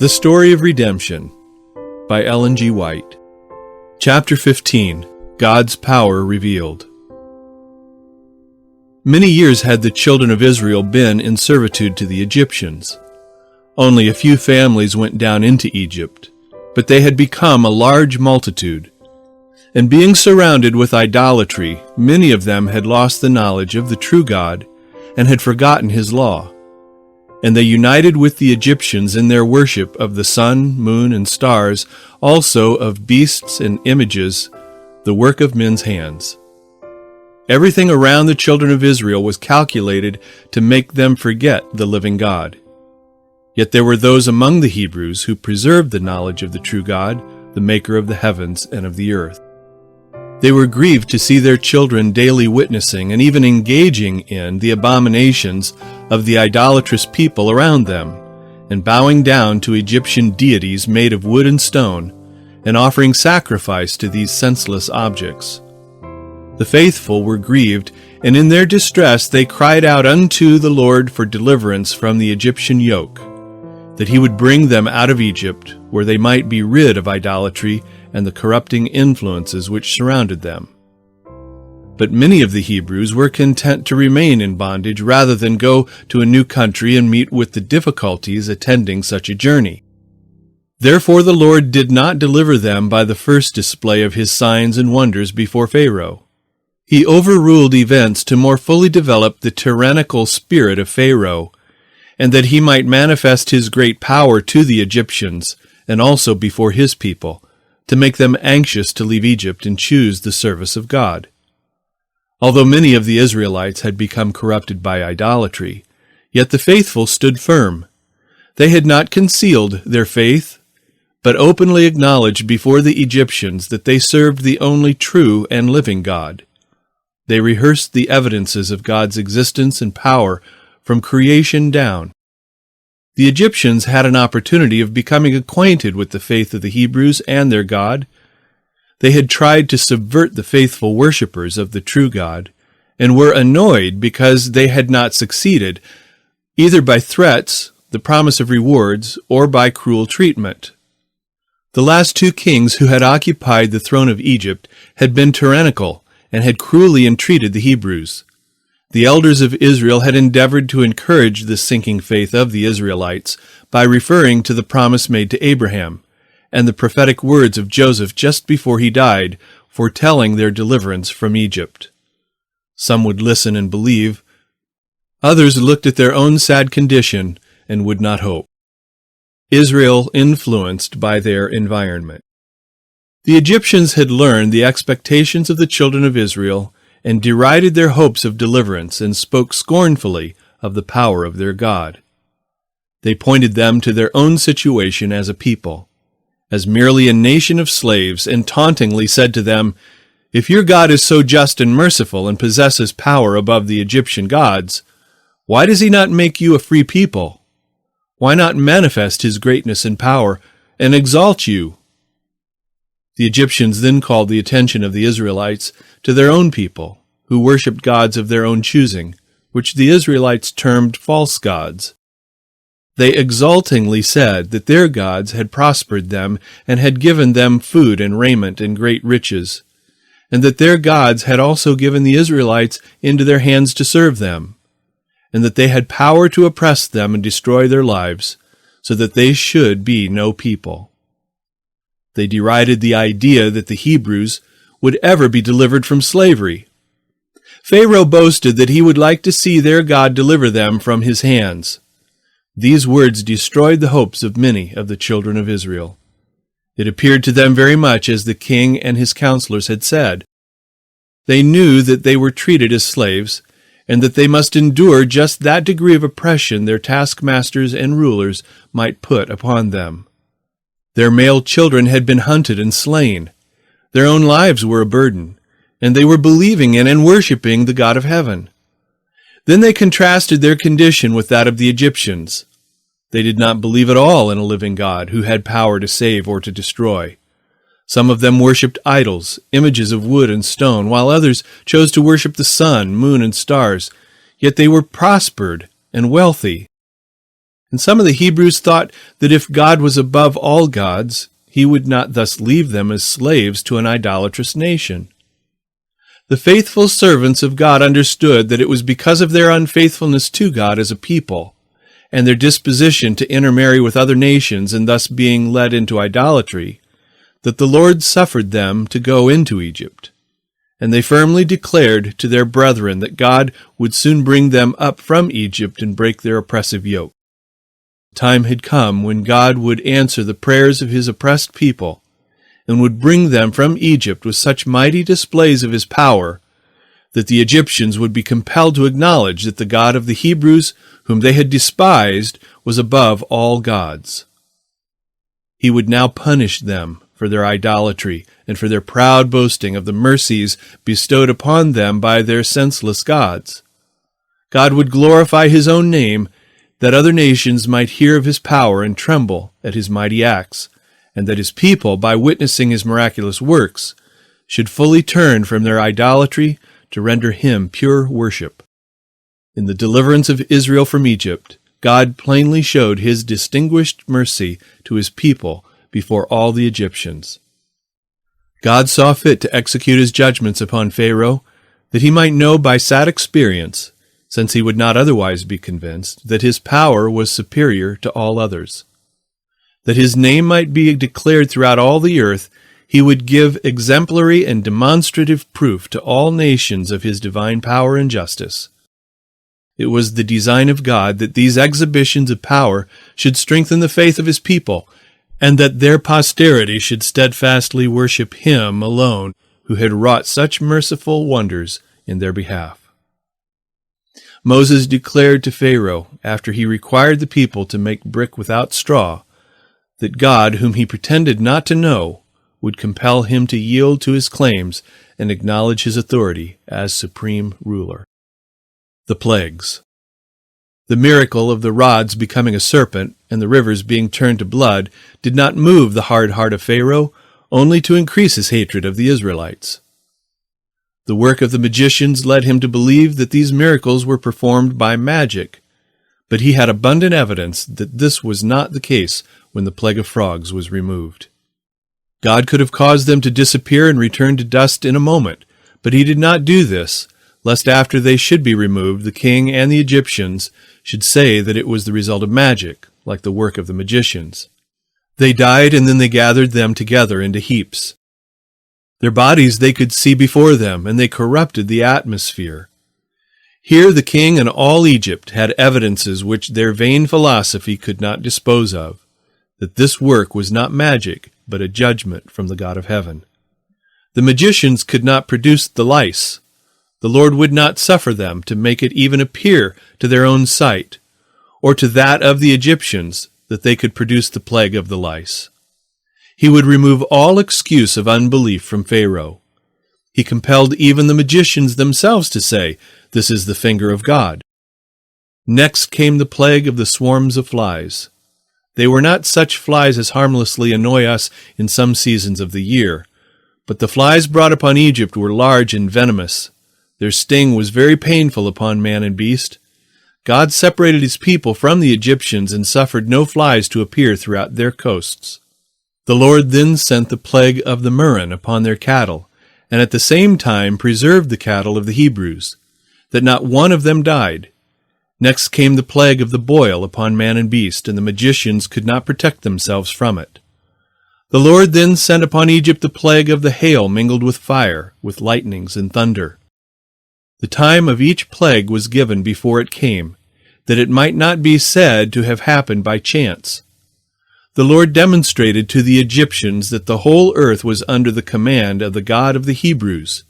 The Story of Redemption by Ellen G. White. Chapter 15. God's Power Revealed. Many years had the children of Israel been in servitude to the Egyptians. Only a few families went down into Egypt, but they had become a large multitude. And being surrounded with idolatry, many of them had lost the knowledge of the true God and had forgotten his law. And they united with the Egyptians in their worship of the sun, moon, and stars, also of beasts and images, the work of men's hands. Everything around the children of Israel was calculated to make them forget the living God. Yet there were those among the Hebrews who preserved the knowledge of the true God, the maker of the heavens and of the earth. They were grieved to see their children daily witnessing and even engaging in the abominations of the idolatrous people around them, and bowing down to Egyptian deities made of wood and stone, and offering sacrifice to these senseless objects. The faithful were grieved, and in their distress they cried out unto the Lord for deliverance from the Egyptian yoke, that he would bring them out of Egypt, where they might be rid of idolatry and the corrupting influences which surrounded them. But many of the Hebrews were content to remain in bondage rather than go to a new country and meet with the difficulties attending such a journey. Therefore the Lord did not deliver them by the first display of his signs and wonders before Pharaoh. He overruled events to more fully develop the tyrannical spirit of Pharaoh, and that he might manifest his great power to the Egyptians and also before his people, to make them anxious to leave Egypt and choose the service of God. Although many of the Israelites had become corrupted by idolatry, yet the faithful stood firm. They had not concealed their faith, but openly acknowledged before the Egyptians that they served the only true and living God. They rehearsed the evidences of God's existence and power from creation down. The Egyptians had an opportunity of becoming acquainted with the faith of the Hebrews and their God. They had tried to subvert the faithful worshippers of the true God, and were annoyed because they had not succeeded, either by threats, the promise of rewards, or by cruel treatment. The last two kings who had occupied the throne of Egypt had been tyrannical and had cruelly entreated the Hebrews. The elders of Israel had endeavored to encourage the sinking faith of the Israelites by referring to the promise made to Abraham and the prophetic words of Joseph just before he died, foretelling their deliverance from Egypt. Some would listen and believe. Others looked at their own sad condition and would not hope. Israel influenced by their environment. The Egyptians had learned the expectations of the children of Israel and derided their hopes of deliverance, and spoke scornfully of the power of their God. They pointed them to their own situation as a people, as merely a nation of slaves, and tauntingly said to them, "If your God is so just and merciful and possesses power above the Egyptian gods, why does he not make you a free people? Why not manifest his greatness and power and exalt you?" The Egyptians then called the attention of the Israelites to their own people, who worshipped gods of their own choosing, which the Israelites termed false gods. They exultingly said that their gods had prospered them and had given them food and raiment and great riches, and that their gods had also given the Israelites into their hands to serve them, and that they had power to oppress them and destroy their lives, so that they should be no people. They derided the idea that the Hebrews would ever be delivered from slavery. Pharaoh boasted that he would like to see their God deliver them from his hands. These words destroyed the hopes of many of the children of Israel. It appeared to them very much as the king and his counselors had said. They knew that they were treated as slaves, and that they must endure just that degree of oppression their taskmasters and rulers might put upon them. Their male children had been hunted and slain. Their own lives were a burden, and they were believing in and worshiping the God of heaven. Then they contrasted their condition with that of the Egyptians. They did not believe at all in a living God who had power to save or to destroy. Some of them worshipped idols, images of wood and stone, while others chose to worship the sun, moon, and stars, yet they were prospered and wealthy. And some of the Hebrews thought that if God was above all gods, he would not thus leave them as slaves to an idolatrous nation. The faithful servants of God understood that it was because of their unfaithfulness to God as a people, and their disposition to intermarry with other nations and thus being led into idolatry, that the Lord suffered them to go into Egypt. And they firmly declared to their brethren that God would soon bring them up from Egypt and break their oppressive yoke. The time had come when God would answer the prayers of his oppressed people and would bring them from Egypt with such mighty displays of his power that the Egyptians would be compelled to acknowledge that the God of the Hebrews, whom they had despised, was above all gods. He would now punish them for their idolatry and for their proud boasting of the mercies bestowed upon them by their senseless gods. God would glorify his own name, that other nations might hear of his power and tremble at his mighty acts, and that his people, by witnessing his miraculous works, should fully turn from their idolatry to render him pure worship. In the deliverance of Israel from Egypt, God plainly showed his distinguished mercy to his people before all the Egyptians. God saw fit to execute his judgments upon Pharaoh, that he might know by sad experience, since he would not otherwise be convinced, that his power was superior to all others. That his name might be declared throughout all the earth, he would give exemplary and demonstrative proof to all nations of his divine power and justice. It was the design of God that these exhibitions of power should strengthen the faith of his people, and that their posterity should steadfastly worship him alone who had wrought such merciful wonders in their behalf. Moses declared to Pharaoh, after he required the people to make brick without straw, that God, whom he pretended not to know, would compel him to yield to his claims and acknowledge his authority as supreme ruler. The plagues. The miracle of the rods becoming a serpent and the rivers being turned to blood did not move the hard heart of Pharaoh, only to increase his hatred of the Israelites. The work of the magicians led him to believe that these miracles were performed by magic, but he had abundant evidence that this was not the case when the plague of frogs was removed. God could have caused them to disappear and return to dust in a moment, but he did not do this, lest after they should be removed, the king and the Egyptians should say that it was the result of magic, like the work of the magicians. They died, and then they gathered them together into heaps. Their bodies they could see before them, and they corrupted the atmosphere. Here the king and all Egypt had evidences which their vain philosophy could not dispose of, that this work was not magic, but a judgment from the God of heaven. The magicians could not produce the lice. The Lord would not suffer them to make it even appear to their own sight, or to that of the Egyptians, that they could produce the plague of the lice. He would remove all excuse of unbelief from Pharaoh. He compelled even the magicians themselves to say, "This is the finger of God." Next came the plague of the swarms of flies. They were not such flies as harmlessly annoy us in some seasons of the year, but the flies brought upon Egypt were large and venomous. Their sting was very painful upon man and beast. God separated his people from the Egyptians and suffered no flies to appear throughout their coasts. The Lord then sent the plague of the murrain upon their cattle, and at the same time preserved the cattle of the Hebrews, that not one of them died. Next came the plague of the boil upon man and beast, and the magicians could not protect themselves from it. The Lord then sent upon Egypt the plague of the hail mingled with fire, with lightnings and thunder. The time of each plague was given before it came, that it might not be said to have happened by chance. The Lord demonstrated to the Egyptians that the whole earth was under the command of the God of the Hebrews,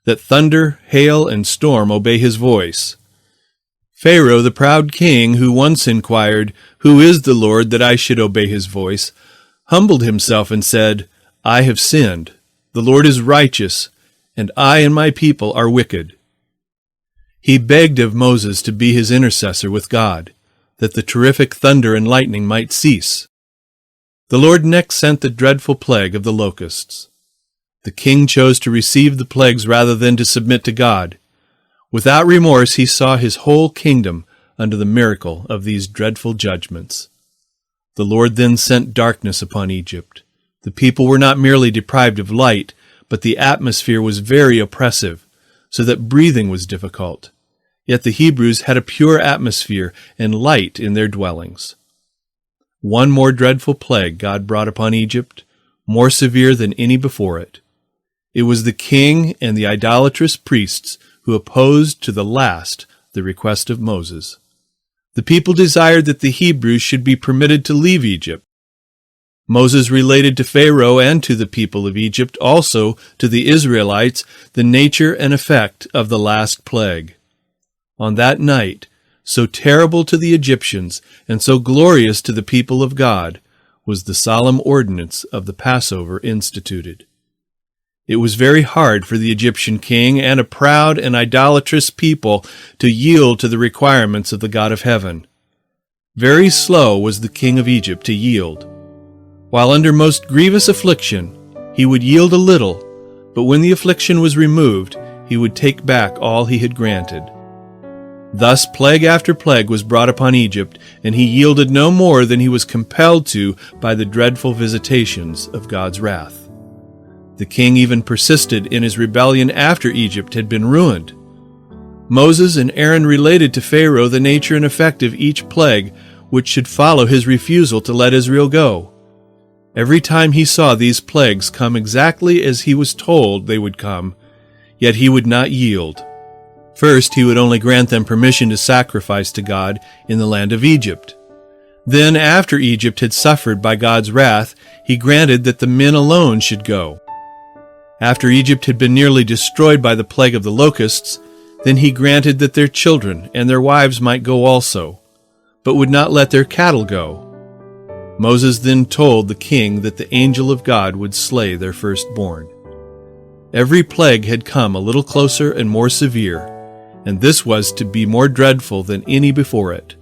that thunder, hail, and storm obey his voice. Pharaoh, the proud king, who once inquired, "Who is the Lord that I should obey his voice?" humbled himself and said, "I have sinned. The Lord is righteous, and I and my people are wicked." He begged of Moses to be his intercessor with God, that the terrific thunder and lightning might cease. The Lord next sent the dreadful plague of the locusts. The king chose to receive the plagues rather than to submit to God. Without remorse he saw his whole kingdom under the miracle of these dreadful judgments. The Lord then sent darkness upon Egypt. The people were not merely deprived of light, but the atmosphere was very oppressive, so that breathing was difficult. Yet the Hebrews had a pure atmosphere and light in their dwellings. One more dreadful plague God brought upon Egypt, more severe than any before it. It was the king and the idolatrous priests who opposed to the last the request of Moses. The people desired that the Hebrews should be permitted to leave Egypt. Moses related to Pharaoh and to the people of Egypt, also to the Israelites, the nature and effect of the last plague. On that night, so terrible to the Egyptians and so glorious to the people of God, was the solemn ordinance of the Passover instituted. It was very hard for the Egyptian king and a proud and idolatrous people to yield to the requirements of the God of heaven. Very slow was the king of Egypt to yield. While under most grievous affliction, he would yield a little, but when the affliction was removed, he would take back all he had granted. Thus plague after plague was brought upon Egypt, and he yielded no more than he was compelled to by the dreadful visitations of God's wrath. The king even persisted in his rebellion after Egypt had been ruined. Moses and Aaron related to Pharaoh the nature and effect of each plague which should follow his refusal to let Israel go. Every time he saw these plagues come exactly as he was told they would come, yet he would not yield. First, he would only grant them permission to sacrifice to God in the land of Egypt. Then, after Egypt had suffered by God's wrath, he granted that the men alone should go. After Egypt had been nearly destroyed by the plague of the locusts, then he granted that their children and their wives might go also, but would not let their cattle go. Moses then told the king that the angel of God would slay their firstborn. Every plague had come a little closer and more severe, and this was to be more dreadful than any before it.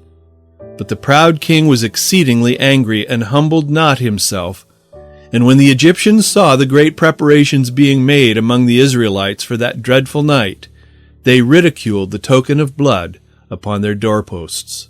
But the proud king was exceedingly angry and humbled not himself. And when the Egyptians saw the great preparations being made among the Israelites for that dreadful night, they ridiculed the token of blood upon their doorposts.